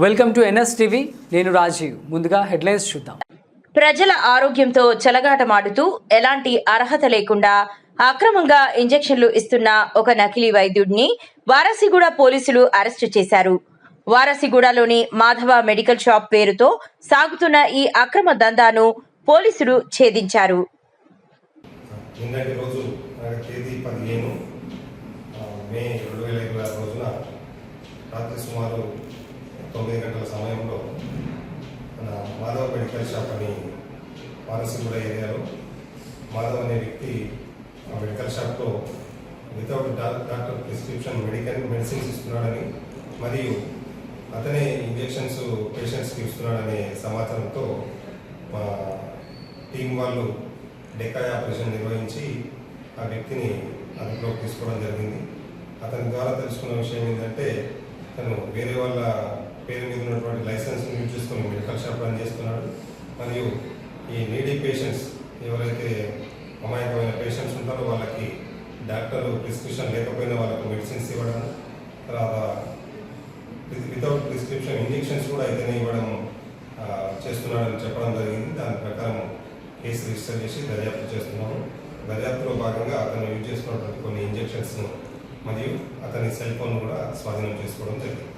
Welcome to NS TV. నేను రాజీవ్. ముందుగా headlines చూద్దాం. ప్రజల ఆరోగ్యంతో చెలగాటమాడుతూ ఎలాంటి అర్హత లేకుండా అక్రమంగా ఇంజెక్షన్లు ఇస్తున్న ఒక నకిలీ వైద్యుడిని వారసిగూడ పోలీసులు అరెస్టు చేశారు. వారసిగూడలోని మాధవ మెడికల్ షాప్ పేరుతో సాగుతున్న ఈ అక్రమ దందాను పోలీసులు ఛేదించారు. రాత్రి సుమారు 9 గంటల సమయంలో మన మాధవ మెడికల్ షాప్ అని వారసిగూడ ఏరియాలో మాధవ్ అనే వ్యక్తి ఆ మెడికల్ షాప్లో వితౌట్ డాక్టర్ ప్రిస్క్రిప్షన్ మెడిసిన్స్ ఇస్తున్నాడని మరియు అతనే ఇంజెక్షన్స్ పేషెంట్స్కి ఇస్తున్నాడనే సమాచారంతో మా టీం వాళ్ళు డెకాయ్ ఆపరేషన్ నిర్వహించి ఆ వ్యక్తిని అదుపులోకి తీసుకోవడం జరిగింది. అతని ద్వారా తెలుసుకున్న విషయం ఏంటంటే తను వేరే వాళ్ళ పేరు మీద ఉన్నటువంటి లైసెన్స్ యూజ్ చేసుకుని మెడికల్ షాప్ రన్ చేస్తున్నాడు. మరియు ఈ నీడీ పేషెంట్స్ ఎవరైతే అమాయకమైన పేషెంట్స్ ఉంటారో వాళ్ళకి డాక్టర్ ప్రిస్క్రిప్షన్ లేకపోయినా వాళ్ళకు మెడిసిన్స్ ఇవ్వడం, తర్వాత వితౌట్ ప్రిస్క్రిప్షన్ ఇంజెక్షన్స్ కూడా అయితేనే ఇవ్వడం చేస్తున్నాడని చెప్పడం జరిగింది. దాని ప్రకారం కేసు రిజిస్టర్ చేసి దర్యాప్తు చేస్తున్నాము. దర్యాప్తులో భాగంగా అతను యూజ్ చేసుకున్నటువంటి కొన్ని ఇంజెక్షన్స్ను మరియు అతని సెల్ ఫోన్ కూడా స్వాధీనం చేసుకోవడం జరిగింది.